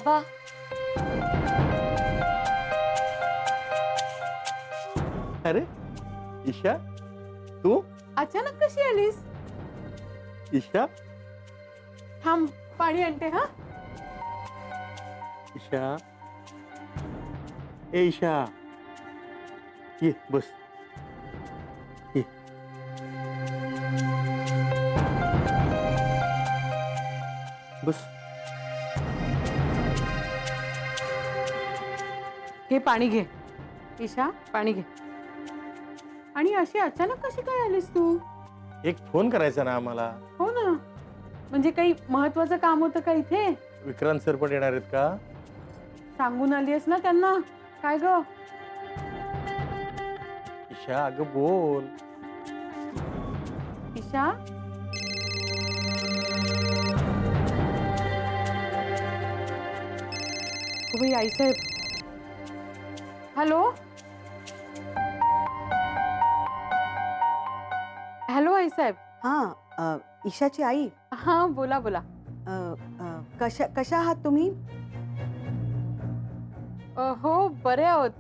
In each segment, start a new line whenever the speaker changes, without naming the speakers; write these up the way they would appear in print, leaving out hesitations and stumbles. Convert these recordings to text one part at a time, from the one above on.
बाबा,
अरे ईशा, तू
अचानक कशी आलीस?
ईशा,
थांब, पाणी आणते. हा,
ईशा, ए ईशा, ये बस, ये. बस.
घे पाणी घे. ईशा, पाणी घे. आणि अशी अचानक कशी काय आलीस तू?
एक फोन करायचा ना आम्हाला.
हो ना, म्हणजे काही महत्वाचं काम होतं का इथे?
विक्रांत सर पण येणार आहेत का?
सांगून आलीस ना त्यांना? काय ग?
ईशा, अगं बोल.
ईशा, तुम्ही आईसाहेब. हॅलो हॅलो आईसाहेब.
हां, ईशाची आई.
हा, बोला बोला.
कशा आहात तुम्ही?
हो, बरे आहोत.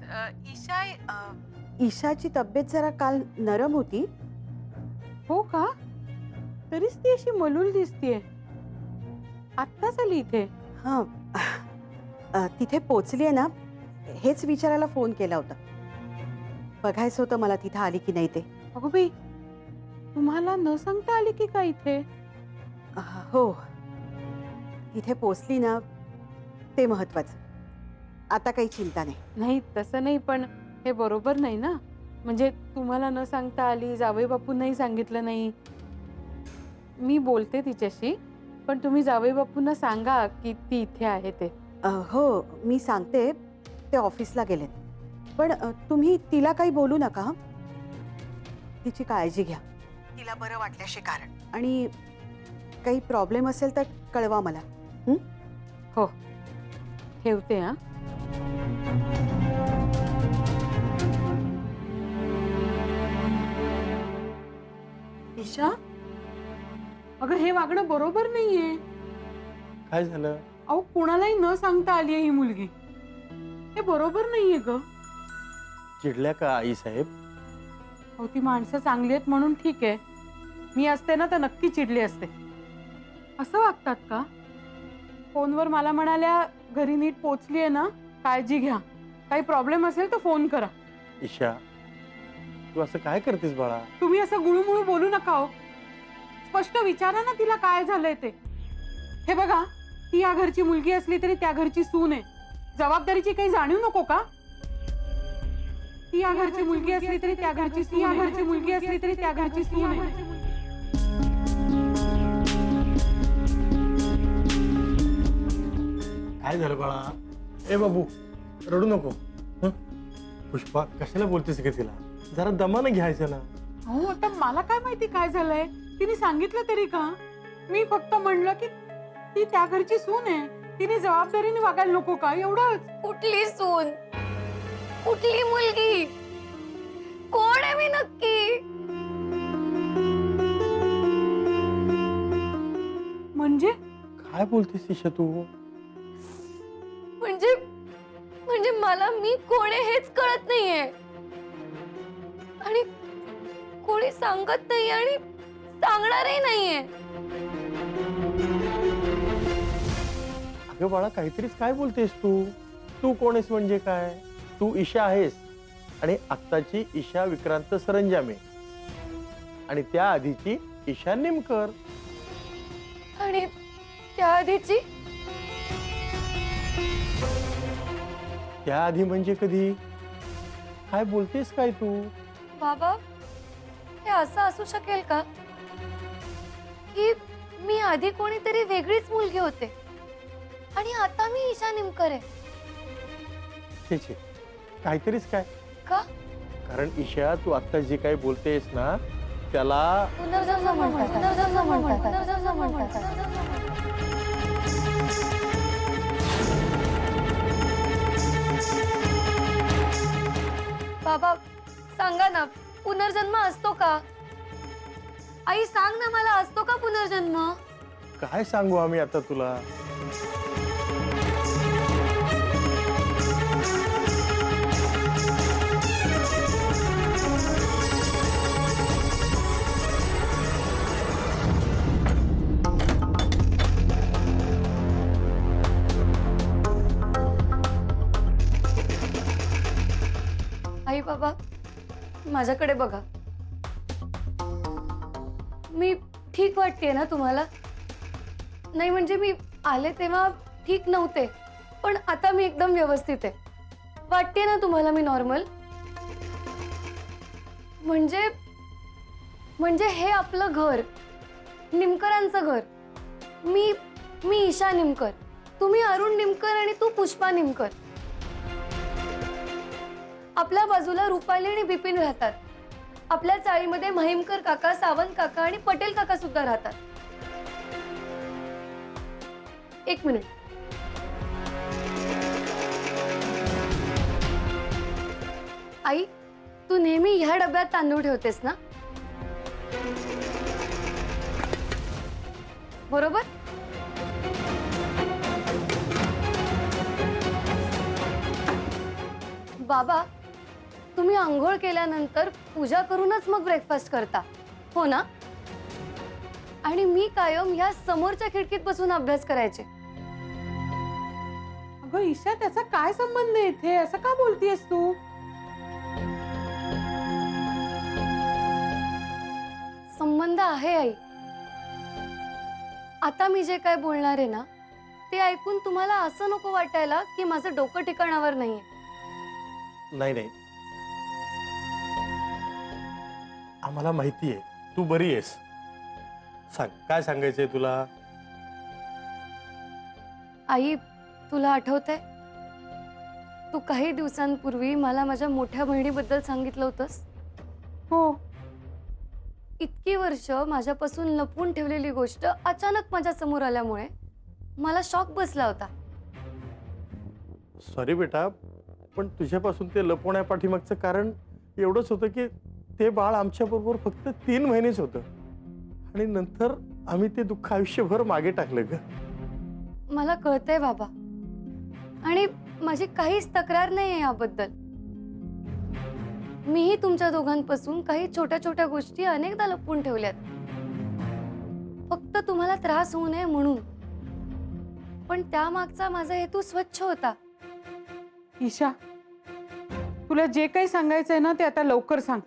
ईशाची तब्येत जरा काल नरम होती.
हो का? तरीच ती अशी मलूल दिसतीये. आत्ताच आली इथे.
हां, तिथे पोचली आहे ना, हेच विचारायला फोन केला होता. बघायचं होतं मला तिथे आली की नाही ते.
अगो बाई, तुम्हाला न सांगता आली की काय इथे?
हो, तिथे पोचली ना, ते महत्वाचं. आता काही चिंता नाही.
नाही, तसं नाही, पण हे बरोबर नाही ना. म्हणजे तुम्हाला न सांगता आली, जावई बापूंनाही सांगितलं नाही. मी बोलते तिच्याशी, पण तुम्ही जावई बापूंना सांगा की ती इथे आहे ते.
हो, मी सांगते. ते ऑफिसला गेलेत. पण तुम्ही तिला काही बोलू नका. हं? तिची काळजी घ्या. तिला बरं वाटल्याशी कारण. आणि काही प्रॉब्लेम असेल तर कळवा मला.
हो, ठेवते. हा, ईशा, अगं हे वागणं बरोबर नाहीये.
काय झालं?
अहो, कुणालाही न सांगता आली आहे ही मुलगी. हे बरोबर नाहीये ग.
चिडल्या का आई साहेब?
अहो, ती माणसं चांगली आहेत म्हणून ठीक आहे. मी असते ना तर नक्की चिडली असते. असं वागतात का? फोनवर मला म्हणाल्या घरी नीट पोचली आहे ना, काळजी घ्या, काही प्रॉब्लेम असेल तर फोन करा.
ईशा, तू असं काय करतेस बाळा?
तुम्ही असं गुळूमुळू बोलू नका हो. स्पष्ट विचारा ना तिला काय झालंय ते. हे बघा, ती या घरची मुलगी असली तरी त्या घरची सून आहे. जबाबदारीची काही जाणीव नको का? ती या घरची मुलगी असली तरी त्या घरची सून आहे. या घरची मुलगी असली तरी त्या घरची सून आहे.
काय झालं बाळा? ए बाबू, रडू नको. हं? पुष्पा, कशाला बोलतेस का तिला? जरा दमानं घ्यायचं ना.
हो, आता मला काय माहिती काय झालंय? तिने सांगितलं तरी का? मी फक्त म्हणलं की ती त्या घरची सून आहे, तिने जबाबदारीने वागायला नको का, एवढंच.
कुठली सून, कुठली मुलगी, कोण आहे मी नक्की?
म्हणजे
काय बोलतेस ईशा तू?
म्हणजे म्हणजे मला मी कोण आहे हेच कळत नाहीये. आणि कोणी सांगत नाही आणि सांगणारही नाहीये.
अगं बाळा, काहीतरीच काय बोलतेस तू? तू कोण आहेस म्हणजे काय? तू ईशा आहेस आणि आत्ताची ईशा विक्रांत सरंजामे आणि त्या आधीची ईशा निमकर.
आणि त्याआधीची
त्या आधी म्हणजे कधी? काय बोलतेस काय तू?
बाबा, हे असं असू शकेल का की मी आधी कोणीतरी वेगळीच मुलगी होते आणि आता मी ईशा निमकर आहे?
छे छे, काहीतरीच काय?
का?
कारण ईशा, तू आता जे काही बोलतेस ना त्याला
पुनर्जन्म म्हणतात. पुनर्जन्म म्हणतात. पुनर्जन्म म्हणतात. बाबा, सांगा ना, पुनर्जन्म असतो का? आई, सांग ना मला, असतो का पुनर्जन्म?
काय सांगू आम्ही आता तुला?
माझ्याकडे बघा. मी ठीक वाटतेय ना तुम्हाला? नाही म्हणजे मी आले तेव्हा ठीक नव्हते, पण आता मी एकदम व्यवस्थित आहे. वाटते ना तुम्हाला मी नॉर्मल? म्हणजे म्हणजे हे आपलं घर, निमकरांचं घर. मी ईशा निमकर, तुम्ही अरुण निमकर आणि तू पुष्पा निमकर. आपल्या बाजूला रुपाली आणि बिपिन राहतात. आपल्या चाळीमध्ये महिमकर काका, सावंत काका आणि पटेल काका सुद्धा राहतात. एक मिनिट. आई, तू नेहमी ह्या डब्यात तांदूळ ठेवतेस ना? बरोबर. बाबा, तुम्ही आंघोळ केल्यानंतर पूजा करूनच मग ब्रेकफास्ट करता, हो ना? आणि मी कायम ह्या समोरच्या खिडकीत बसून अभ्यास करायचे.
अगं ईशा, त्याचा काय संबंध आहे इथे? असं का बोलतीयस तू?
संबंध आहे आई. आता मी जे काय बोलणार आहे ना, ते ऐकून तुम्हाला असं नको वाटायला की माझं डोकं ठिकाणावर नाहीये.
नाही नाही, आम्हाला माहिती आहे तू बरी आहेस. सांग, काय सांगायचंय तुला?
आई, तुला आठवतंय तू काही दिवसांपूर्वी मला माझ्या मोठ्या बहिणीबद्दल सांगितलं होतंस?
हो.
इतकी वर्ष माझ्यापासून लपवून ठेवलेली गोष्ट अचानक माझ्या समोर आल्यामुळे मला शॉक बसला होता.
सॉरी बेटा, पण तुझ्यापासून ते लपवण्यापाठीमागचं कारण एवढंच होतं की ते बाळ आमच्याबरोबर फक्त 3 महिनेच होतं आणि नंतर आम्ही ते दुःख आयुष्यभर मागे टाकलं ग.
मला कळतंय बाबा, आणि माझी काहीच तक्रार नाही आहे याबद्दल. मीही तुमच्या दोघांपासून काही छोट्या छोट्या गोष्टी अनेकदा लपवून ठेवल्यात, फक्त तुम्हाला त्रास होऊ नये म्हणून. पण त्यामागचा माझा हेतू स्वच्छ होता.
ईशा, तुला जे काही सांगायचंय ना ते आता लवकर सांग.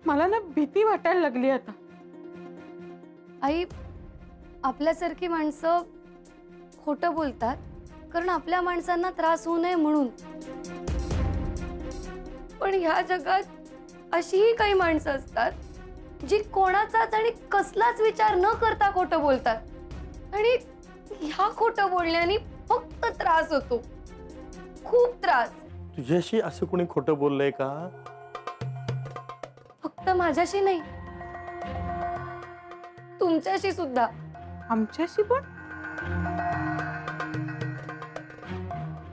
मला ना भीती वाटायला लागली आता.
आई, आपल्यासारखी माणसं खोटं बोलतात कारण आपल्या माणसांना त्रास होऊ नये म्हणून. पण ह्या जगात अशीही काही माणसं असतात जी कोणाचाच आणि कसलाच विचार न करता खोटं बोलतात, आणि ह्या खोटं बोलण्याने फक्त त्रास होतो, खूप त्रास.
तुझ्याशी असं कोणी खोटं बोललंय का?
फक्त माझ्याशी नाही, तुमच्याशी सुद्धा.
आमच्याशी पण?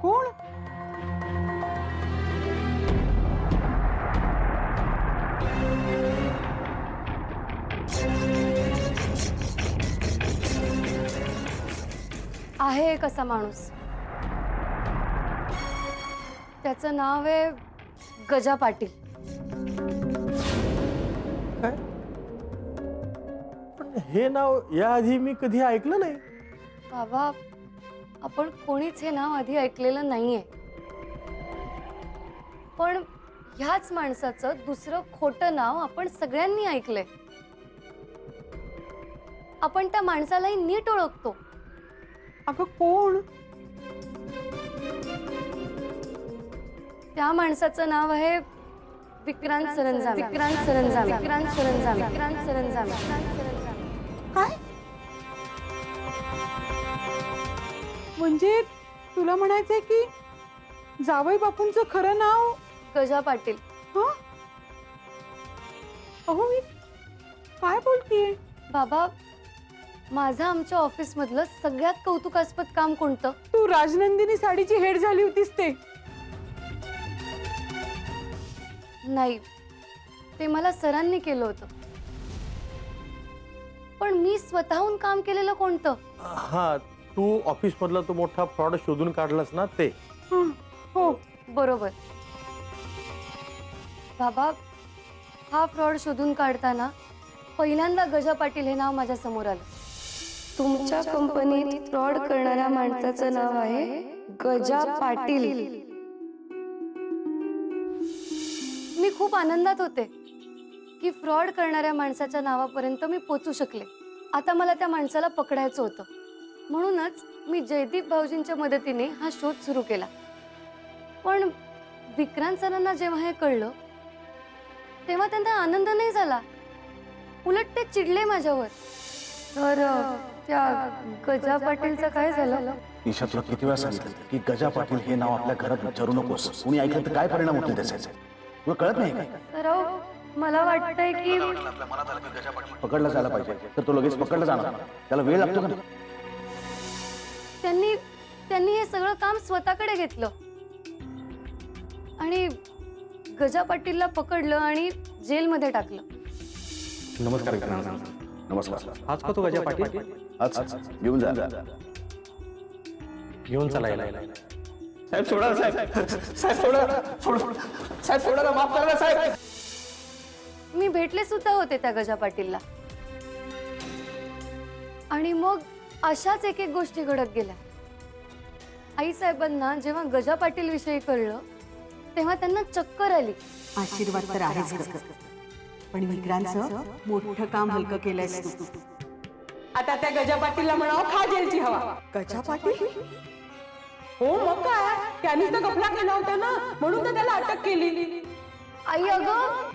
कोण?
आहे एक असा माणूस, त्याचं नाव आहे गजा पाटील.
काय? पण हे नाव याआधी मी कधी ऐकलं नाही.
बाबा, आपण कोणीच हे नाव आधी ऐकलेलं नाहीये, पण ह्याच माणसाचं दुसरं खोटं नाव आपण सगळ्यांनी ऐकलंय. आपण त्या माणसालाही नीट ओळखतो.
अगं कोण?
त्या माणसाचं नाव आहे विक्रांत सरंजामे. विक्रांत सरंजामे. विक्रांत सरंजामे. विक्रांत सरंजामे.
काय? म्हणजे तुला म्हणायचंय की जावई बापूंचं खरं नाव
गजा पाटील.
हं? अहो, मी काय बोलतीये?
बाबा, माझं आमच्या ऑफिस मधलं सगळ्यात कौतुकास्पद काम कोणतं?
तू राजनंदिनी साडीची हेड झाली होतीस ते.
नाही, ते मला सरांनी केलं होतं. पण मी स्वतःहून काम केलेलं कोणतं?
हा, तू ऑफिस मधला तो मोठा फ्रॉड शोधून काढलास ना ते.
हं, हो.
बरोबर. बाबा, हा फ्रॉड शोधून काढताना पहिल्यांदा गजा पाटील हे नाव माझ्या समोर आलं. तुमच्या कंपनीत फ्रॉड करणाऱ्या माणसाचं नाव आहे गजा पाटील. मी खूप आनंदात होते की फ्रॉड करणाऱ्या माणसाच्या नावापर्यंत मी पोचू शकले. आता मला त्या माणसाला पकडायचं होतं. म्हणूनच मी जयदीप भाऊजींच्या मदतीने हा शोध सुरू केला. पण विक्रांत सरांना जेव्हा हे कळलं तेव्हा त्यांना आनंद नाही झाला, उलट ते चिडले माझ्यावर. तर त्या गजा पाटीलचं काय झालं?
ईशा, तुला किती वेळा सांगितलं की गजा पाटील हे नाव आपल्या घरात विचारू नकोस. कोणी ऐकलं तर काय परिणाम होतील त्याचे? तुला कळत नाही काय?
तर अहो, मला वाटतंय की
पकडला जायला पाहिजे, तर तो लगेच पकडला जाणार. त्याला वेळ लागतो का नाही?
त्यांनी हे सगळं काम स्वतःकडे घेतलं आणि गजा पाटीलला पकडलं आणि जेलमध्ये टाकलं.
नमस्कार विक्रांत.
नमस्कार.
हाच का तो गजा पाटील?
आज घेऊन जा.
घेऊन चला याला.
साहेब सोडा, साहेब साहेब सोडा, साहेब सोडा ना, माफ करा ना साहेब.
मी भेटले सुद्धा होते त्या गजा पाटीलला आणि मग अशाच एक एक गोष्टी घडत गेल्या. आई साहेबांना जेव्हा गजा पाटील विषयी कळलं तेव्हा त्यांना चक्कर आली.
आशीर्वाद तर आहेच ग. पण विक्रांतचं मोठं काम हलकं केलंयस तू.
आता त्या गजा पाटीलला म्हणावं खा जेलची हवा.
गजा पाटील?
हो मग काय, त्यांनीच तर गफला केला होता ना, म्हणून तर त्याला अटक केली.
आई अगं,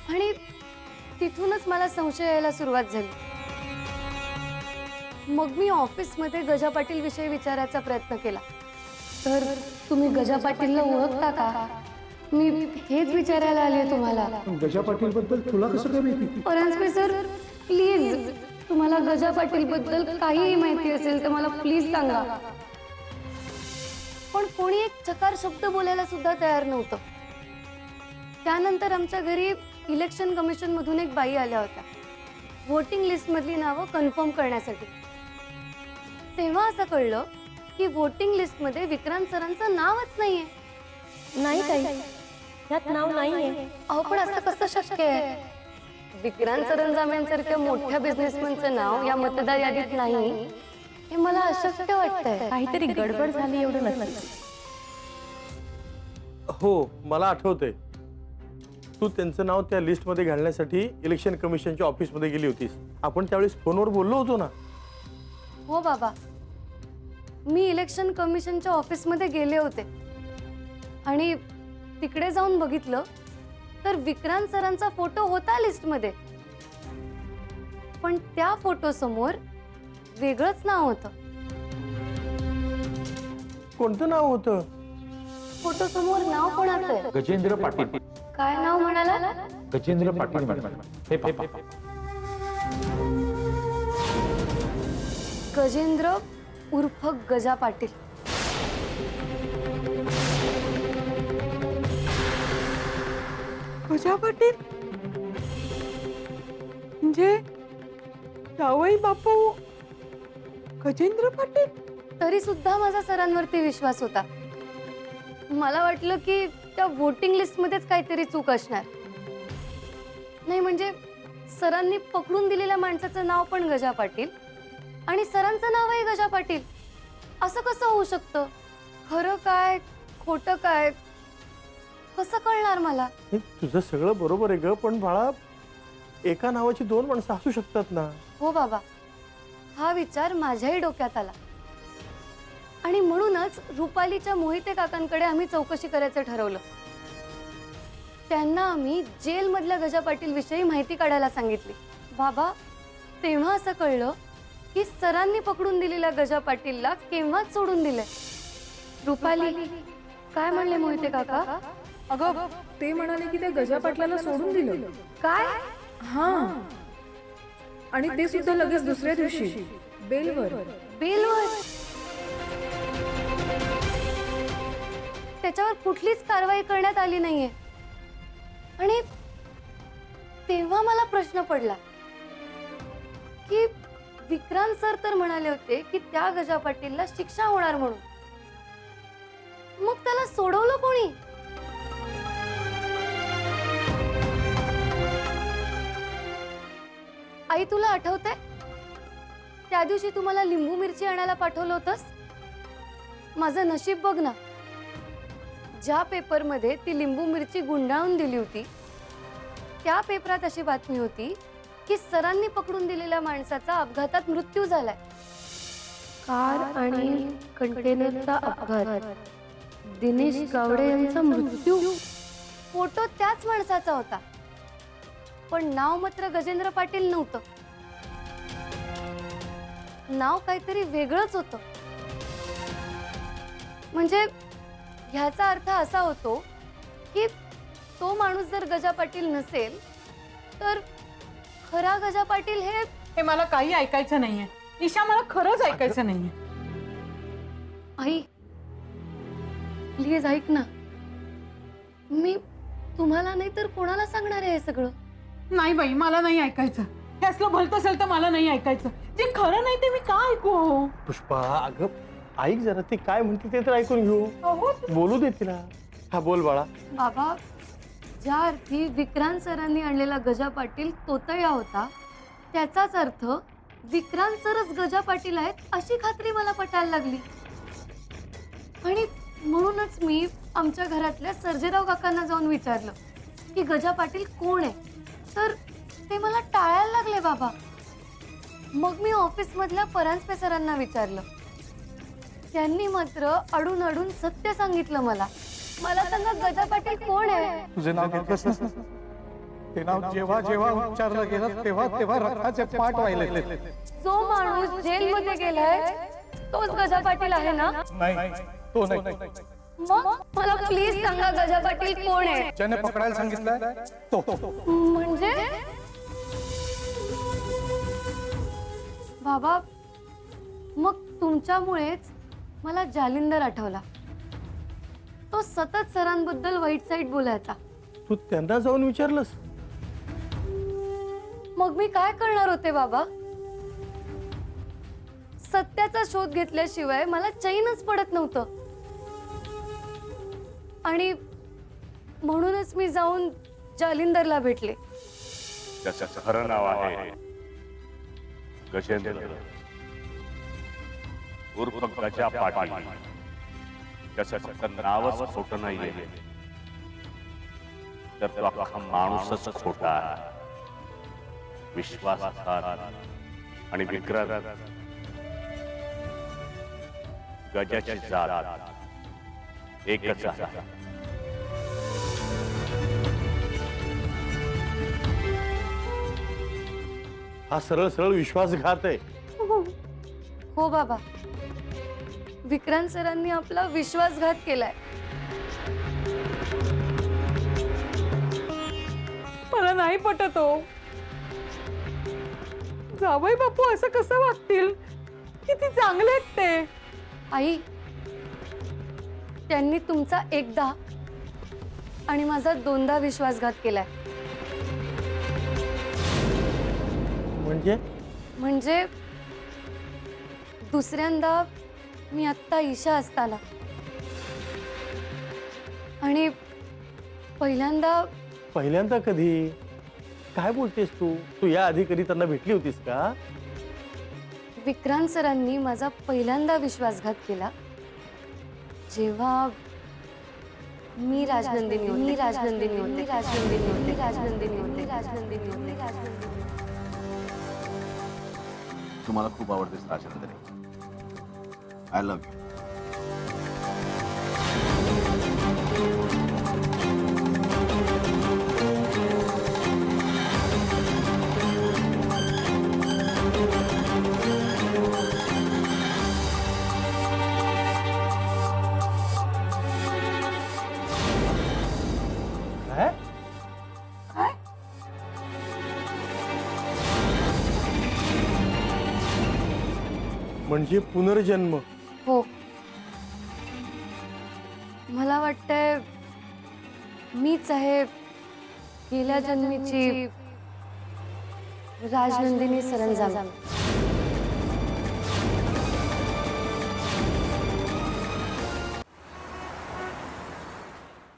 आणि तिथूनच मला संशय यायला सुरुवात झाली. मग मी ऑफिसमध्ये गजा पाटील विषयी विचारायचा प्रयत्न केला. तर तुम्ही गजा पाटीलला ओळखता का? मी हेच विचारायला आले तुम्हाला.
गजा पाटील बद्दल तुला कसं काय माहिती?
परांजपे सर, प्लीज तुम्हाला गजा पाटील बद्दल काहीही माहिती असेल तर मला प्लीज सांगा. पण कोणी एक चकार शब्द बोलायला सुद्धा तयार नव्हतं. त्यानंतर आमच्या घरी इलेक्शन कमिशन मधून एक बाई आल्या होत्या व्होटिंग लिस्ट मधली नावं कन्फर्म करण्यासाठी. तेव्हा असं कळलं की व्होटिंग लिस्ट मध्ये विक्रांत सरांचं नावच नाहीये.
नाही ताई, यात नाव नाहीये.
अहो पण असं कसं शक्य आहे? विक्रांत सरंजामेंसारख्या मोठ्या बिझनेसमनचं नाव या मतदार यादीत नाही हे मला अशक्य वाटतंय.
काहीतरी गडबड झाली एवढं नक्की.
हो, मला आठवतंय. तू त्यांचं नाव त्या लिस्टमध्ये घालण्यासाठी इलेक्शन कमिशनच्या ऑफिसमध्ये गेली होतीस. आपण त्यावेळेस फोनवर बोललो होतो ना.
हो बाबा, मी इलेक्शन कमिशनच्या ऑफिसमध्ये गेले होते आणि तिकडे जाऊन बघितलं तर विक्रांत सरांचा फोटो होता लिस्टमध्ये, पण त्या फोटो समोर वेगळंच नाव होतं.
कोणतं नाव होतं?
फोटो समोर नाव कोणाचं आहे?
गजेंद्र पाटील.
काय नाव म्हणाला?
गजेंद्र पाटील मॅडम. हे पापा.
गजेंद्र उर्फ गजा पाटील.
गजा पाटील म्हणजे जावई बापू गजेंद्र पाटील?
तरी सुद्धा माझा सरांवरती विश्वास होता. मला वाटलं की त्या वोटिंग लिस्ट मध्येच काहीतरी चूक असणार. नाही म्हणजे सरांनी पकडून दिलेल्या माणसाचं नाव पण गजा पाटील आणि सरांचं नावही गजा पाटील. असं कसं होऊ शकतं? खरं काय खोटं काय कसं कळणार मला?
हे तुझं सगळं बरोबर आहे ग, पण बाळा एका नावाची दोन माणसं असू शकतात ना.
हो बाबा, हा विचार माझ्याही डोक्यात आला आणि म्हणूनच रुपालीच्या मोहिते काकांकडे आम्ही चौकशी करायचं ठरवलं. त्यांना आम्ही जेल मधल्या गजा पाटील विषयी माहिती काढायला सांगितली. बाबा, तेव्हा असं कळलं की सरांनी पकडून दिलेल्या गजा पाटीलला केव्हाच सोडून दिलंय. रुपाली, काय म्हणले मोहिते काका?
अगं, ते म्हणाले की त्या गजा पाटलाला सोडून दिलं.
काय?
हा, आणि ते सुद्धा लगेच दुसऱ्या दिवशी बेलवर.
बेलवर? त्याच्यावर कुठलीच कारवाई करण्यात आली नाहीये. आणि तेव्हा मला प्रश्न पडला की विक्रांत सर तर म्हणाले होते की त्या गजा पाटीलला शिक्षा होणार म्हणून. मग त्याला सोडवलं कोणी? आई तुला आठवतंय त्या दिवशी तुम्हाला लिंबू मिरची आणायला पाठवलं होतंस? माझं नशीब बघ ना, ज्या पेपरमध्ये ती लिंबू मिरची गुंडाळून दिली होती त्या पेपरात अशी बातमी होती की सरांनी पकडून दिलेल्या माणसाचा अपघातात मृत्यू झालाय. कार आणि कंटेनरचा अपघात, दिनेश गावडे यांचा मृत्यू. फोटो त्याच माणसाचा होता, पण नाव मात्र गजेंद्र पाटील नव्हतं. नाव काहीतरी वेगळंच होतं. म्हणजे ह्याचा अर्थ असा होतो की तो माणूस जर गजा पाटील नसेल तर खरा गजा पाटील हे
मला काही ऐकायचं नाहीये ईशा, मला खरंच ऐकायचं नाहीये.
आई प्लीज ऐक ना, मी तुम्हाला नाही तर कोणाला सांगणार आहे हे सगळं?
नाही बाई, मला नाही ऐकायचं. हे असलं भलतं असेल तर मला नाही ऐकायचं. जे खरं नाही ते मी का ऐकू?
पुष्पा अगं ऐक जरा, ती काय म्हणते ते तर ऐकून घेऊ.
अहो,
बोलू दे तिला. हा बोल बाळा.
बाबा, ज्या अर्थी विक्रांत सरांनी आणलेला गजा पाटील तोतया होता त्याचाच अर्थ विक्रांत सरच गजा पाटील आहेत अशी खात्री मला पटायला लागली. आणि म्हणूनच मी आमच्या घरातल्या सर्जेराव काकांना जाऊन विचारलं की गजा पाटील कोण आहे, तर ते मला टाळायला लागले बाबा. मग मी ऑफिसमधल्या परांजपे सरांना विचारलं, त्यांनी मात्र अडून अडून सत्य सांगितलं मला. मला सांगा गजा पाटील कोण आहे?
तुझे नाव घेतलंस ना, ते नाव जेव्हा जेव्हा उच्चारलं गेलं तेव्हा तेव्हा रक्ताचे पाठ व्हायले.
जो माणूस जेलमध्ये गेलाय तोच गजा पाटील आहे ना?
नाही, तो नाही.
मग मला प्लीज सांगा गजा पाटील कोण आहे?
ज्याने पकडायला सांगितलं तो.
म्हणजे बाबा, मग तुमच्यामुळेच मला जालिंदर आठवला. तो सतत सरांबद्दल वाईट साईट बोलायचा.
तू त्यांना जाऊन विचारलंस?
मग मी काय करणार होते बाबा? सत्याचा शोध घेतल्याशिवाय मला चैनच पडत नव्हतं. आणि म्हणूनच मी जाऊन जालिंदरला भेटले.
त्याचं खरं नाव आहे गजेंद्र उर्फ गजा पाटील. त्याचं फक्त नावच खोटं नाहीये, तर तो अख्खा माणूसच खोटा आहे. विश्वासघात आणि विक्रांत गजाची जात एकच आहे.
हा सरळ सरळ विश्वासघात आहे.
हो बाबा, विक्रांत सरांनी आपला विश्वासघात केलाय.
मला नाही पटत हो. जावई बापू असं कसं वागतील? किती चांगले आहेत ते.
आई, त्यांनी तुमचा एकदा आणि माझा दोनदा विश्वासघात केलाय. म्हणजे दुसऱ्यांदा मी आत्ता ईशा असताना, आणि
पहिल्यांदा कधी? काय बोलतेस तू? तू या आधी कधी त्यांना भेटली होतीस का?
विक्रांत सरांनी माझा पहिल्यांदा विश्वासघात केला जेव्हा मी राजनंदिनी होते.
तुम्हाला खूप आवडतेस राजनंदिनी. I love you.
काय? म्हणजे पुनर्जन्म?
हो, मला वाटतंय मीच आहे गेल्या जन्मीची राजनंदिनी सरंजाम.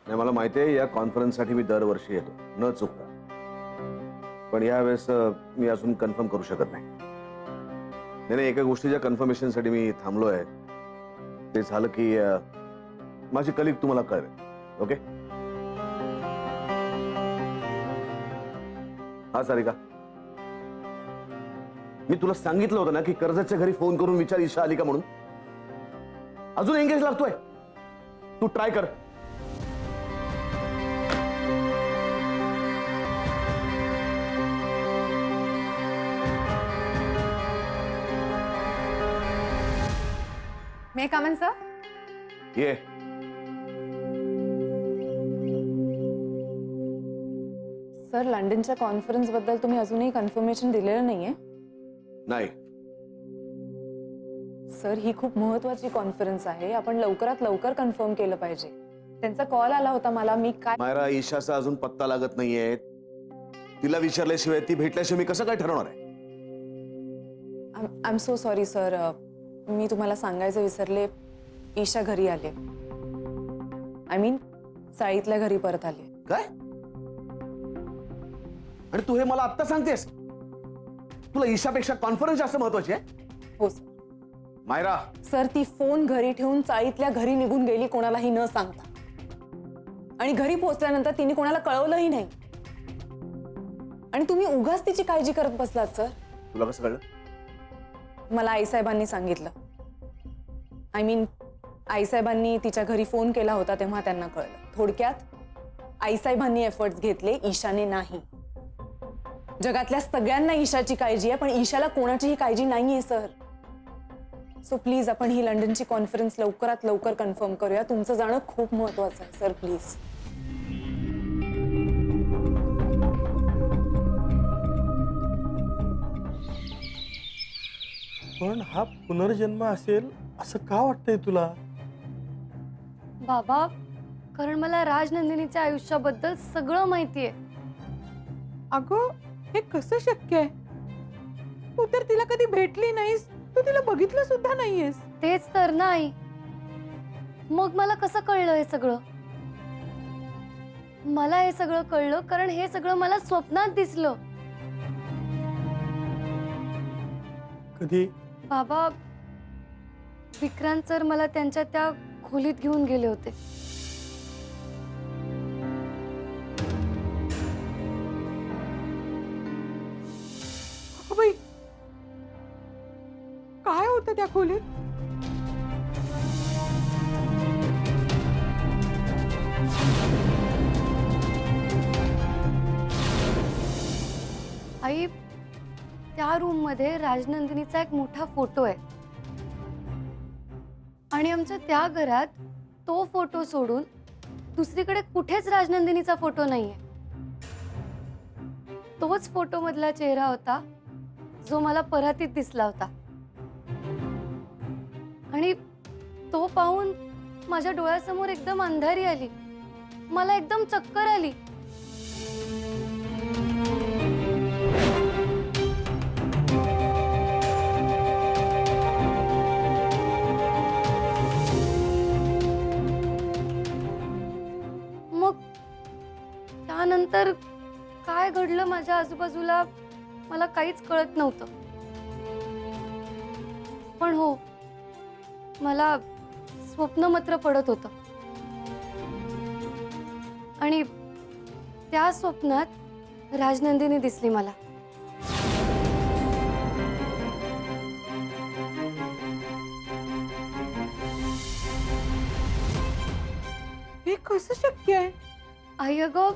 नाही, मला माहिती आहे या कॉन्फरन्ससाठी मी दरवर्षी येतो न चुकता. पण यावेळेस मी अजून कन्फर्म करू शकत नाही. नाही, एका गोष्टीच्या कन्फर्मेशनसाठी मी थांबलोय. ते झालं की माझी कलिग तुम्हाला कळवेल. ओके? हा सारिका, मी तुला सांगितलं होतं ना की कर्जतच्या घरी फोन करून विचार ईशा आली का म्हणून. अजून एंगेज लागतोय. तू ट्राय कर.
मे कम इन सर?
ये.
सर, लंडनच्या कॉन्फरन्स बद्दल तुम्ही अजूनही कन्फर्मेशन दिलेलं नाहीये.
नाही,
सर, ही खूप महत्वाची कॉन्फरन्स आहे. आपण लवकरात लवकर कन्फर्म केलं पाहिजे. त्यांचा कॉल आला होता मला. मी काय
मायरा, ईशाचा अजून पत्ता लागत नाहीये. तिला विचारल्याशिवाय, ती भेटल्याशिवाय मी कसं काय ठरवणार आहे?
I am so sorry sir. मी तुम्हाला सांगायचं विसरले. ईशा घरी आले. आय मीन चाळीतल्या घरी परत आले.
काय? आणि तू हे मला आत्ता सांगतेस? तुला ईशापेक्षा कॉन्फरन्स जास्त महत्वाची आहे?
हो सर.
मायरा,
सर, ती फोन घरी ठेवून चाळीतल्या घरी निघून गेली कोणालाही न सांगता. आणि घरी पोहोचल्यानंतर तिने कोणाला कळवलंही नाही. आणि तुम्ही उगाच तिची काळजी करत बसलात सर.
तुला कसं कळलं?
मला आईसाहेबांनी सांगितलं. आय मीन आईसाहेबांनी तिच्या घरी फोन केला होता तेव्हा त्यांना कळलं. थोडक्यात आईसाहेबांनी एफर्ट्स घेतले, ईशाने नाही. जगातल्या सगळ्यांना ईशाची काळजी आहे, पण ईशाला कोणाचीही काळजी नाहीये सर. सो प्लीज आपण ही लंडनची कॉन्फरन्स लवकरात लवकर कन्फर्म करूया. तुमचं जाणं खूप महत्वाचं आहे सर, प्लीज.
पण हा पुनर्जन्म असेल असं का वाटतंय तुला?
बाबा, कारण मला राजनंदिनीच्या आयुष्याबद्दल सगळं माहितीये.
अगं, हे कसं शक्य आहे? तू तर तिला कधी भेटली नाहीस, तू तिला बघितलं सुद्धा नाहीयेस.
तेच तर नाही. मग मला कसं कळलं हे सगळं? मला हे सगळं कळलं कारण हे सगळं मला स्वप्नात दिसलं.
कधी?
बाबा, विक्रांत सर मला त्यांच्या त्या खोलीत घेऊन गेले होते.
बाई, काय होतं त्या खोलीत?
आई, त्या रूम मध्ये राजनंदिनीचा एक मोठा फोटो आहे. आणि आमच्या त्या घरात तो फोटो सोडून दुसरीकडे कुठेच राजनंदिनीचा फोटो नाहीये. तोच फोटो मधला चेहरा होता जो मला परातीत दिसला होता. आणि तो पाहून माझ्या डोळ्यासमोर एकदम अंधारी आली. मला एकदम चक्कर आली. मग त्यानंतर काय घडलं माझ्या आजूबाजूला मला काहीच कळत नव्हतं. पण हो, मला स्वप्न मात्र पडत होतं. आणि त्या स्वप्नात राजनंदिनी दिसली मला.
हे कसं शक्य आहे?
आई, अगं,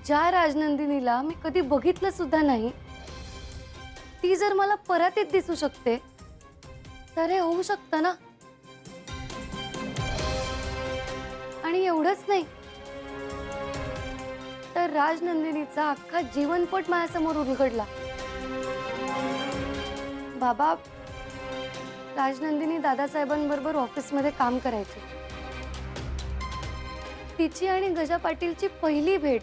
ज्या राजनंदिनीला मी कधी बघितलं सुद्धा नाही, ती जर मला परातीत दिसू शकते तर हे होऊ शकतं ना. आणि एवढंच नाही तर राजनंदिनीचा अख्खा जीवनपट माझ्यासमोर उलगडला. बाबा, राजनंदिनी दादासाहेबांबरोबर ऑफिसमध्ये काम करायची. तिची आणि गजा पाटीलची पहिली भेट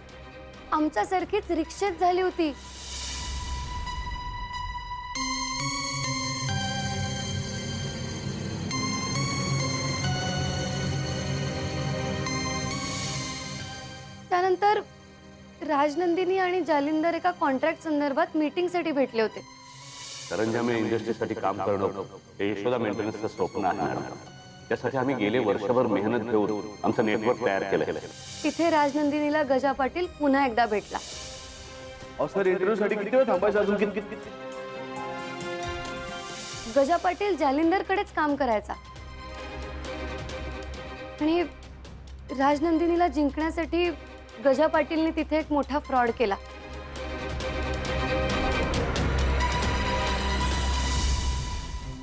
आमच्यासारखीच रिक्षेत झाली होती. त्यानंतर राजनंदिनी आणि जालिंदर एका कॉन्ट्रॅक्ट संदर्भात मीटिंगसाठी भेटले होते.
सरंजामे इंडस्ट्रीसाठी काम करणं हे यशोदा मेंटेनन्सचं स्वप्न आहे मॅडम. त्यासाठी आम्ही गेले वर्षभर मेहनत घेऊन आमचं नेटवर्क तयार केलं.
तिथे राजनंदिनीला गजा पाटील पुन्हा एकदा भेटला.
अहो सर, इंटरव्ह्यू साठी किती वेळ थांबायचं अजून? किती?
गजा पाटील जालिंदरकडेच काम करायचा आणि राजनंदिनीला जिंकण्यासाठी गजा पाटीलने तिथे एक मोठा फ्रॉड केला.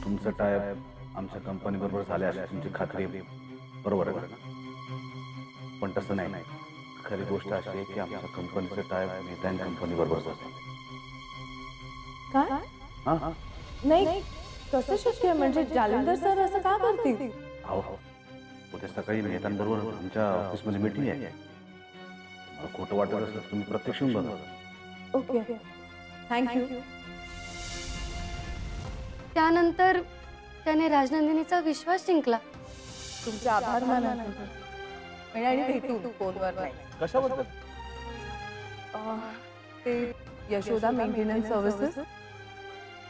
तुमचं टायप आमच्या कंपनी बरोबर झाले असं तुमची खात्री बरोबर आहे ना? पण तसं नाही. खरी गोष्ट अशी आहे की आमच्या कंपनीचं टायप नेत्यांच्या कंपनी बरोबर झालं.
काय?
हा,
नाही, कसं शक्य आहे? म्हणजे जालिंदर सर असं का करतील?
हो. उद्या सकाळी नेत्यांबरोबर आमच्या ऑफिसमध्ये मीटिंग आहे. मला खोटं वाटत असलं तर तुम्ही प्रत्यक्ष येऊन बघा.
Okay, thank you.
त्यानंतर त्याने राजनंदिनीचा विश्वास जिंकला.
तुमचे आभार माना आणि भेटू फोनवर नाही.
कशाबद्दल?
ते यशोदा मेंटेनन्स सर्व्हिसेस,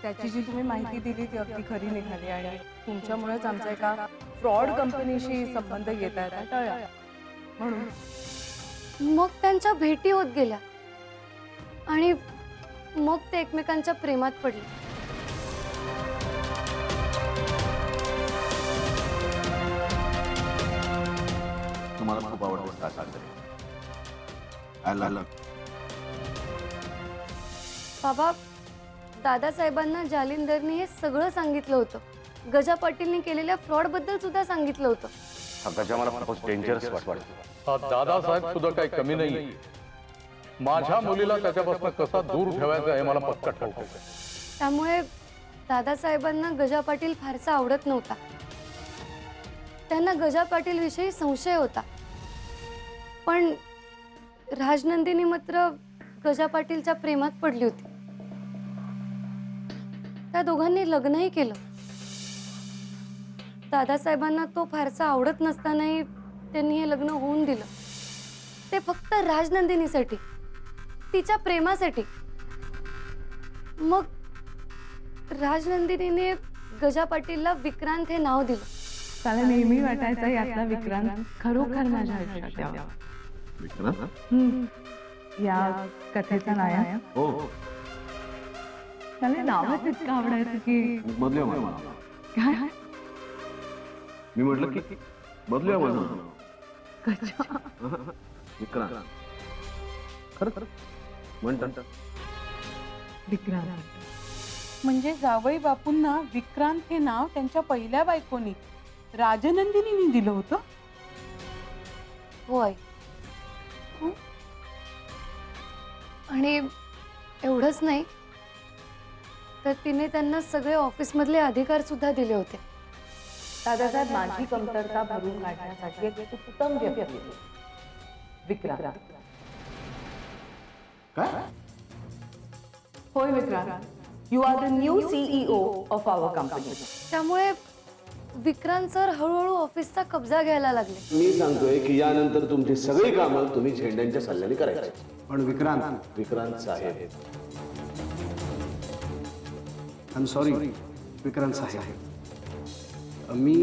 त्याची जी तुम्ही माहिती दिली ती अगदी खरी निघाली आणि तुमच्यामुळेच आमचा एका फ्रॉड कंपनीशी संबंध येत आहेत म्हणून.
मग त्यांच्या भेटी होत गेल्या आणि मग ते एकमेकांच्या प्रेमात पडले.
तुम्हाला खूप आवडतं का? I love.
बाबा, दादासाहेबांना जालिंदरने हे सगळं सांगितलं होतं. गजा पाटीलने केलेल्या फ्रॉड बद्दल सुद्धा सांगितलं होतं.
हा गजा मला खूपच डेंजरस वाटतो.
हा दादासाहेब सुद्धा काही कमी नाही. माझ्या मुलीला त्याच्यापासून कसा दूर ठेवायचा हे मला पक्का ठाऊक आहे.
त्यामुळे दादासाहेबांना गजा पाटील फारसा आवडत नव्हता. त्यांना गजा पाटील विषयी संशय होता. पण राजनंदिनी मात्र गजा पाटीलच्या प्रेमात पडली होती. त्या दोघांनी लग्नही केलं. दादासाहेबांना तो फारसा आवडत नसतानाही त्यांनी हे लग्न होऊन दिलं. ते फक्त राजनंदिनीसाठी, तिच्या प्रेमासाठी. मग राजनंदिनीने गजा पाटीलला विक्रांत हे नाव दिलं.
त्याला नेहमी वाटायचं यातला विक्रांत खरोखर माझ्या आयुष्यात यावा. या कथेचा नायक.
हो.
त्याला नावच इतकं आवडायचं की
बदलूया मला.
काय
मी म्हटलं की बदलूया माझं. विक्रांत. खरं म्हणतात.
विक्रांत.
म्हणजे जावई बापूंना विक्रांत हे नाव त्यांच्या पहिल्या बायकोनी राजनंदिनीने दिलं होतं.
होय. आणि एवढंच नाही तर तिने त्यांना सगळे ऑफिसमधले अधिकार सुद्धा दिले होते.
दादासाहेब माझी कमतरता भरून काढण्यासाठी एक उत्तम व्यक्ती विक्रांत.
काय?
होय Vikrant, you are the new CEO of our company.
त्यामुळे विक्रांत सर हळूहळू ऑफिसचा कब्जा घ्यायला लागले.
मी सांगतोय की यानंतर तुमची सगळी कामं तुम्ही झेंड्यांच्या सल्ल्याने करायची.
पण
विक्रांत साहेब,
आय एम सॉरी विक्रांत साहेब. मी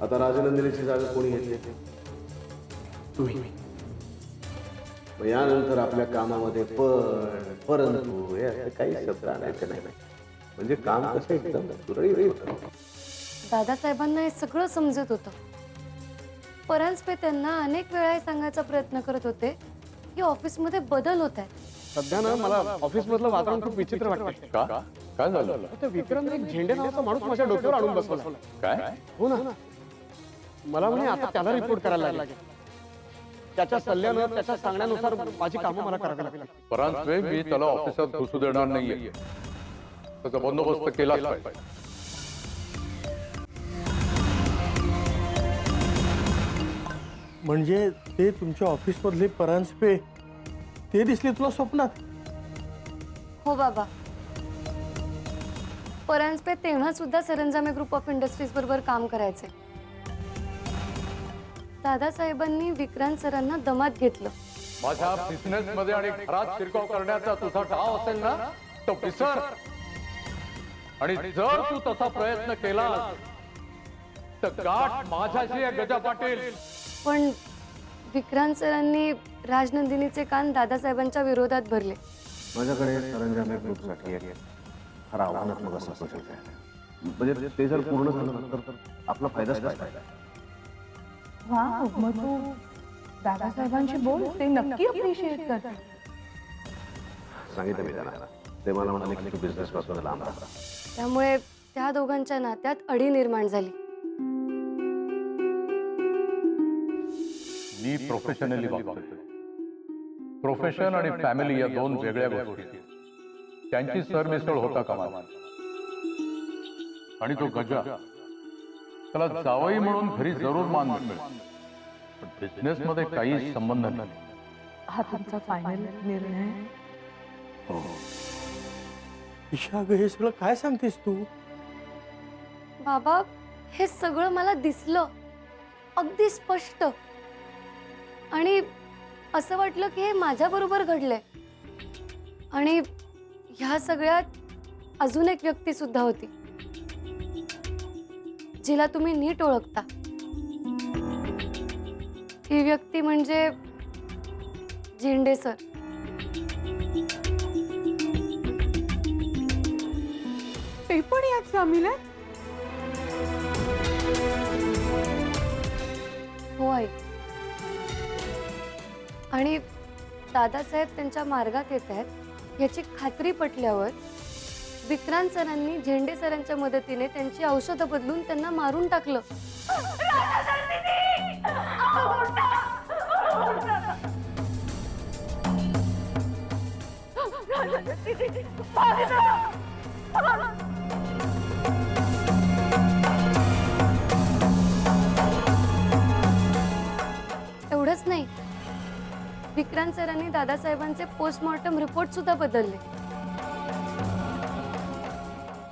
आता राजनंदिनीची जागा कोणी घेतली?
तुम्ही.
मग यानंतर आपल्या कामामध्ये पण परंतु हे असं काही शब्द आणायचे नाही. म्हणजे काम कसं एकदम सुरळीत होतं.
दादासाहेबांना हे सगळं समजत होतं. परांजपे त्यांना अनेक वेळा हे सांगायचा प्रयत्न करत होते की ऑफिसमध्ये बदल होत आहेत.
सध्या ना मला ऑफिस मधलं वातावरण खूप विचित्र वाटतं.
का? काय झालं?
ते विक्रम एक झेंडे नावाचा माणूस माझ्या डोक्यावर आणून बसवला.
काय?
हो ना. मला म्हणे आता त्याला रिपोर्ट करायला लागेल. त्याच्या सल्ल्यानं त्याच्या सांगण्यानुसार माझी कामं मला करावी लागतील.
परांजपे, मी त्याला ऑफिसात घुसू देणार नाहीये. त्याचा बंदोबस्त केलाच पाहिजे.
म्हणजे ते तुमच्या ऑफिसमधले परांजपे ते दिसले तुला स्वप्नात?
हो बाबा. परांजपे तेव्हा सुद्धा सरंजामे ग्रुप ऑफ इंडस्ट्रीज बरोबर काम करायचे. दादासाहेबांनी विक्रांत सरांना दमात घेतलं
माझ्या बिझनेस मध्ये आणि घरात शिरकाव करण्याचा तुझा डाव असेल ना तो विसर. आणि जर तू तसा प्रयत्न केला तर गाठ माझ्याशी आहे गजा पाटील.
पण विक्रांत सरांनी राजनंदिनीचे कान दादासाहेबांच्या विरोधात भरले.
माझ्याकडे सरंजामे ग्रुपसाठी एक फार आव्हानात्मक असा प्रोजेक्ट आहे. म्हणजे ते जर पूर्ण झालं तर आपला फायदाच फायदा.
मग तू दादासाहेबांशी बोल, ते नक्की अप्रिशिएट करतात.
सांगितलं मी त्यांना. ते मला म्हणाले की बिझनेस पासून लांब राहा.
त्यामुळे त्या दोघांच्या नात्यात अडी निर्माण झाली.
मी प्रोफेशनली वागतोय. प्रोफेशन आणि फॅमिली या दोन वेगळ्या गोष्टी आहेत. त्यांची सरमिसळ होता कामा नये. आणि तो गजा त्याला जावई म्हणून घरी जरूर मान मिळेल, पण बिझनेस मध्ये काही संबंध नाही.
हा तुमचा फायनल निर्णय?
हो.
ईशा अगं हे सगळं काय सांगतेस तू?
बाबा, हे सगळं मला दिसलं अगदी स्पष्ट. आणि असं वाटलं की हे माझ्या बरोबर घडलंय. आणि ह्या सगळ्यात अजून एक व्यक्ती सुद्धा होती जिला तुम्ही नीट ओळखता. ही व्यक्ती म्हणजे झेंडे सर.
ते पण यात सामील आहे?
हो आई. आणि दादासाहेब त्यांच्या मार्गात येत आहेत याची खात्री पटल्यावर विक्रांत सरांनी झेंडे सरांच्या मदतीने त्यांची औषधं बदलून त्यांना मारून टाकलं. एवढंच नाही, विक्रांत सरांनी दादासाहेबांचे पोस्टमॉर्टम रिपोर्ट सुद्धा बदलले.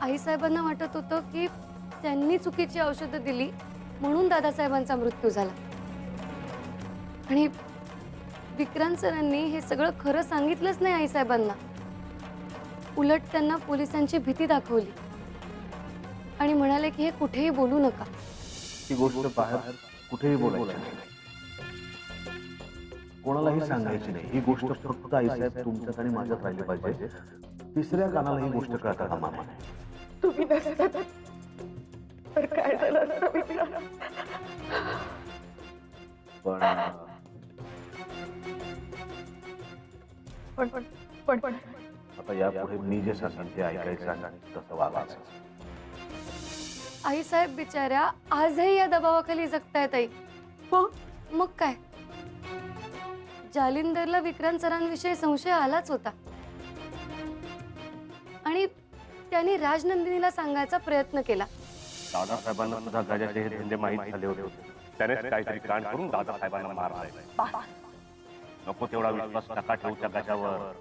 आईसाहेबांना वाटत होतं की त्यांनी चुकीची औषधं दिली म्हणून दादासाहेबांचा मृत्यू झाला. आणि विक्रांत सरांनी हे सगळं खरं सांगितलंच नाही आईसाहेबांना. उलट त्यांना पोलिसांची भीती दाखवली आणि म्हणाले की हे कुठेही बोलू नका.
ही गोष्ट बाहेर कुठेही बोलायची नाही, कोणालाही सांगायची नाही. ही गोष्ट फक्त आईसाहेब तुमच्यात आणि माझ्यात राहिली पाहिजे. तिसऱ्या कानाला ही गोष्ट कळता कामा नये.
तुम्ही नसतात तर काय झालं असतं विक्रांत?
पण आता यापुढे मी जे सांगेन ते ऐकायचं आणि तसं वागायचं.
आईसाहेब बिचाऱ्या आजही या दबावाखाली जगतायत आई. मग काय, जालिंदरला विक्रांत सरांविषयी संशय आलाच होता आणि त्यांनी राजनंदिनीला सांगायचा प्रयत्न केला.
दादासाहेबांना सुद्धा गजाचे हे धंदे माहीत झाले होते. त्यानेच काहीतरी कांड करून दादासाहेबांना मारलाय. नको तेवढा विश्वास नका ठेवू त्या गजावर.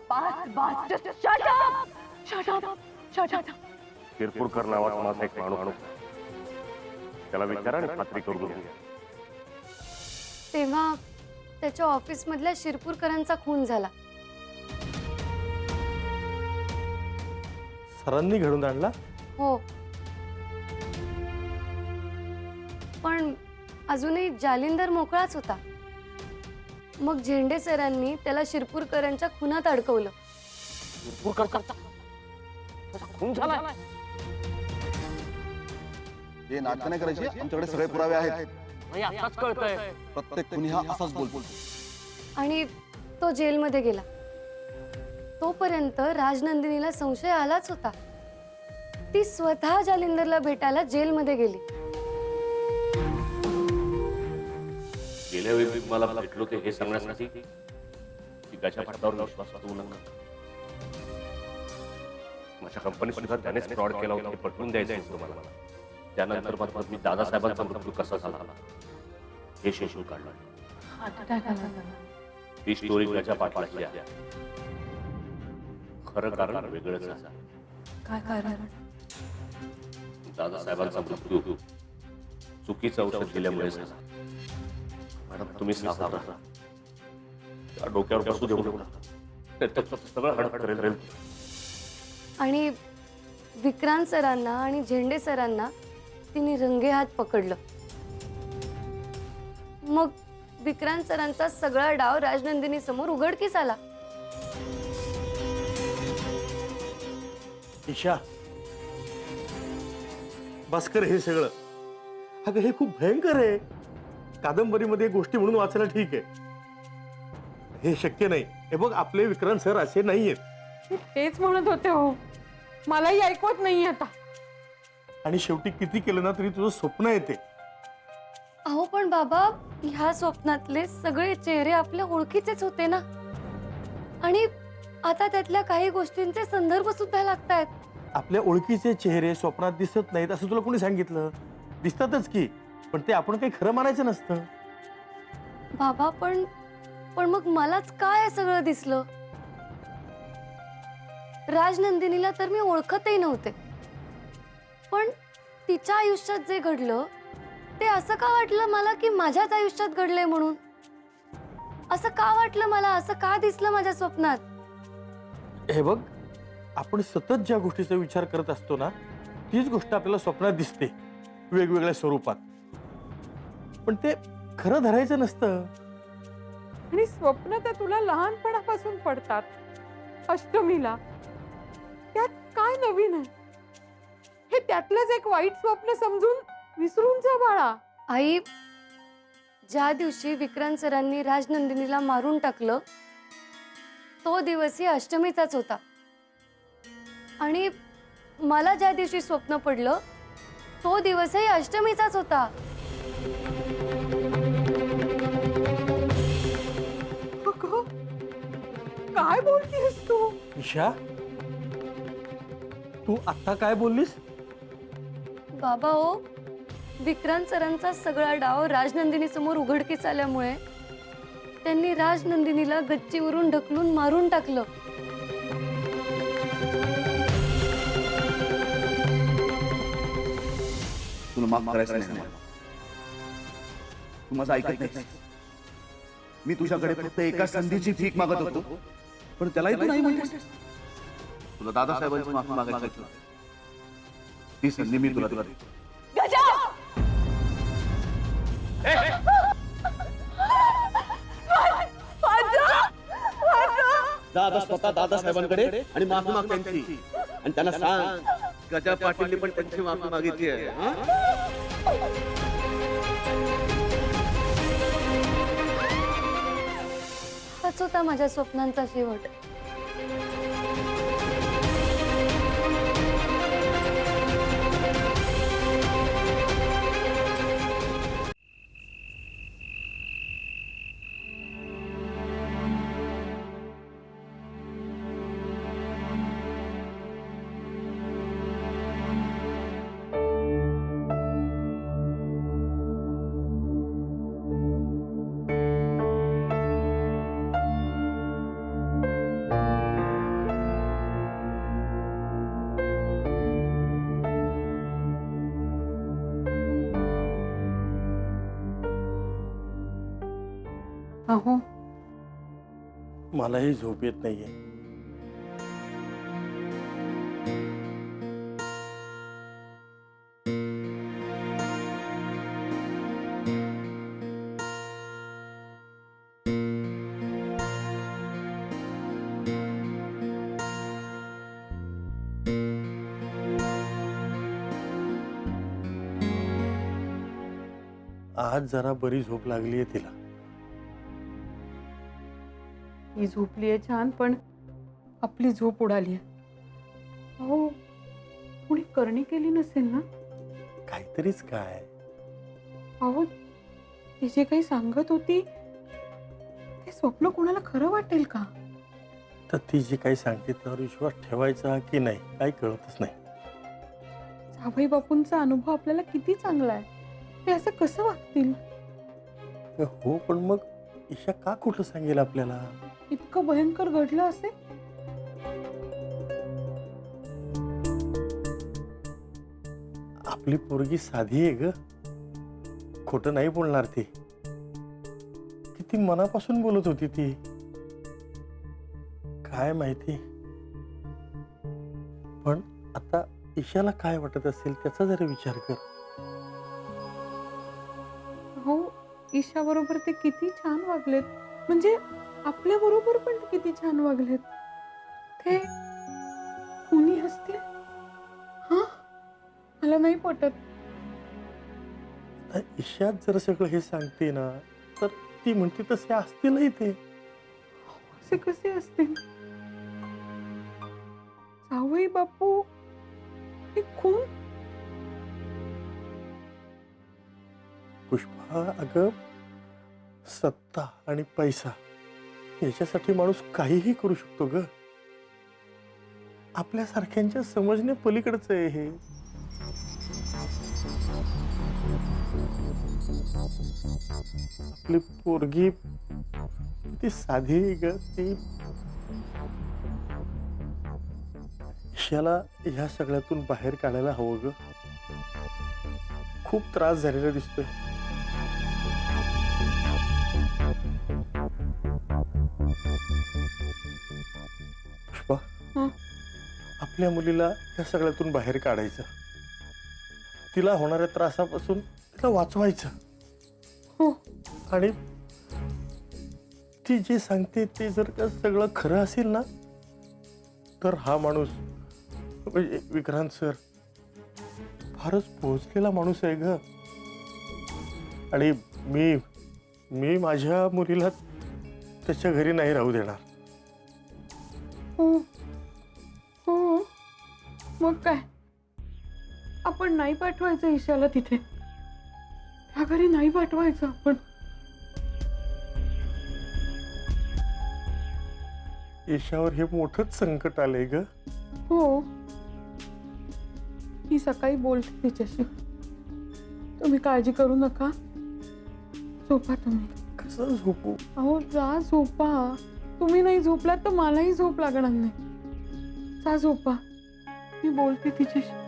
किरपूरकर नावाचा माझा एक माणूस, त्याला विचारा आणि खात्री करून घ्या.
तेव्हा त्याच्या ऑफिस मधल्या शिरपूरकरांचा खून झाला.
सरांनी घडून आणला?
हो, पण अजूनही जालिंदर मोकळाच होता. मग झेंडे सरांनी त्याला शिरपूरकरांच्या खुनात अडकवलं.
खून झाला.
हे नाटक नाही करायचे, आमच्याकडे सगळे पुरावे आहेत.
आताच कळतंय.
प्रत्येक कुणी हा असाच बोलतो.
आणि तो जेलमध्ये गेला. तोपर्यंत राजनंदिनीला संशय आलाच होता. ती स्वतः जालिंदरला भेटायला जेलमध्ये गेली.
गेल्या वेळी मला भेटलो ते हे सांगण्यासाठी की गजा पाटलावर विश्वास ठेवू नका. माझ्या कंपनीत सुद्धा त्यानेच फ्रॉड केला होता हे पटवून द्यायचं होतं मला. त्यानंतर मात्र मी दादासाहेबांचा मृत्यू कसा झाला हे शोधून काढलं. ही स्टोरी गजा पाटलाची आहे. खरं कारण वेगळंच आहे.
काय कारण?
दादासाहेबांचा मृत्यू चुकीचं औषध दिल्यामुळे झाला. मॅडम तुम्ही सावध राहा. त्या डोक्यावर बसू देऊ नका. त्याचं सगळं हडप करेल.
आणि विक्रांत सरांना आणि झेंडे सरांना तिने रंगेहात पकडलं. मग विक्रांत सरांचा सगळा डाव राजनंदिनी समोर उघडकीस आला.
ईशा, भास्कर, हे सगळं अगं हे खूप भयंकर आहे. कादंबरीमध्ये गोष्टी म्हणून वाचायला ठीक आहे, हे शक्य नाही. हे बघ, आपले विक्रांत सर असे नाहीयेत.
मी तेच म्हणत होते हो, मलाही ऐकवत नाही आता.
आणि शेवटी किती केलं ना तरी तुझं स्वप्न येते.
अहो पण बाबा, ह्या स्वप्नातले सगळे चेहरे आपल्या ओळखीचेच होते ना. आणि आता त्यातल्या काही गोष्टींचे संदर्भ सुद्धा लागतायत.
आपल्या ओळखीचे चेहरे स्वप्नात दिसत नाहीत असं तुला कोणी सांगितलं? दिसतातच की, पण ते आपण काही खरं मानायचं नसतं.
बाबा पण मग मलाच काय हे सगळं दिसलं? राजनंदिनीला तर मी ओळखतही नव्हते, पण तिच्या आयुष्यात जे घडलं ते असं का वाटलं मला की माझ्याच आयुष्यात घडलंय म्हणून? असं का वाटलं मला? असं का दिसलं माझ्या स्वप्नात?
हे बघ, आपण सतत ज्या गोष्टीचा विचार करत असतो ना, तीच गोष्ट आपल्याला स्वप्नात दिसते वेगवेगळ्या स्वरूपात. पण ते खरं धरायचं नसतं.
आणि स्वप्न तर तुला लहानपणापासून पडतात. अष्टमीला त्यात काय नवीन आहे? हे त्यातलंच एक वाईट स्वप्न समजून विसरून जा बाळा.
आई, ज्या दिवशी विक्रांत सरांनी राजनंदिनीला मारून टाकलं तो दिवसही अष्टमीचाच होता. आणि मला ज्या दिवशी स्वप्न पडलं तो दिवसही अष्टमीचाच होता.
अगं, काय बोलतेस तू?
ईशा, तू आता काय बोललीस?
बाबा हो, विक्रांत सरांचा सगळा डाव राजनंदिनी समोर उघडकीस आल्यामुळे त्यांनी राजनंदिनीला गच्चीवरून ढकलून मारून टाकलं.
तुला माफ करायचं नाही मला. तू माझं ऐकत नाही. मी तुझ्याकडे फक्त एका संधीची भीक मागत होतो, पण त्यालाही तू नाही म्हणतेस. तुला दादासाहेबांची माफी मागायची होती. ती संधी मी तुला देतो. दादा स्वतः दादासाहेबांकडे आणि माफी माग त्यांची, आणि त्यांना सांग गजा पाटीलने पण त्यांची माफी मागितली आहे.
हाच होता माझ्या स्वप्नांचा शेवट.
अहो,
मलाही झोप येत नाहीये. आज जरा बरी झोप लागलीये तिला.
ही झोपलीये छान, पण आपली झोप उडालीये. अहो, कुणी करणी केली नसेल ना?
काहीतरीच काय.
अहो, ती जे काही सांगत होती ते स्वप्न कोणाला खरं वाटेल का?
तर ती जी काही सांगते त्यावर विश्वास ठेवायचा की नाही काही कळतच नाही.
जावई बापूंचा अनुभव आपल्याला किती चांगला आहे, ते असं कसं वागतील?
हो, पण मग ईशा का कुठं सांगेल आपल्याला?
इतकं भयंकर घडलं असेल?
आपली पोरगी साधी आहे ग, खोटं नाही बोलणार ती. किती मनापासून बोलत होती ती. काय माहिती, पण आता ईशाला काय वाटत असेल त्याचा जरा विचार कर.
हो, ईशा बरोबर ते किती छान वागलेत, म्हणजे आपल्या बरोबर पण किती छान वागलेत. ते कुणी असतील? हा, मला नाही पटत.
आता ईशा जर सगळं हे सांगते ना, तर ती म्हणते तसे असतीलही ते.
असे कसे असतील? जावई बापू हे खून?
पुष्पा, अगं सत्ता आणि पैसा याच्यासाठी माणूस काहीही करू शकतो ग. आपल्यासारख्यांच्या समजणे पलीकडचं आहे हे. आपली पोरगी ती साधी आहे ग. ती ईशाला ह्या सगळ्यातून बाहेर काढायला हवं ग. खूप त्रास झालेला दिसतोय. पुष्पा,
हं?
आपल्या मुलीला या सगळ्यातून बाहेर काढायचं, तिला होणाऱ्या त्रासापासून तिला वाचवायचं.
हो.
आणि ती जे सांगते ते जर का सगळं खरं असेल ना, तर हा माणूस म्हणजे विक्रांत सर फारच पोहोचलेला माणूस आहे ग. आणि मी माझ्या मुलीला त्याच्या घरी नाही राहू देणार.
हो हो, मग काय, आपण नाही पाठवायचं ईशाला तिथे. त्या घरी नाही पाठवायचं आपण.
ईशावर हे मोठंच संकट आलंय ग.
हो, मी सकाळी बोलते तिच्याशी. तुम्ही काळजी करू नका, झोपा तुम्ही.
कसं झोपू?
अहो जा झोपा. तुम्ही नाही झोपलात तर मलाही झोप लागणार नाही. जा झोपा, मी बोलते तिच्याशी.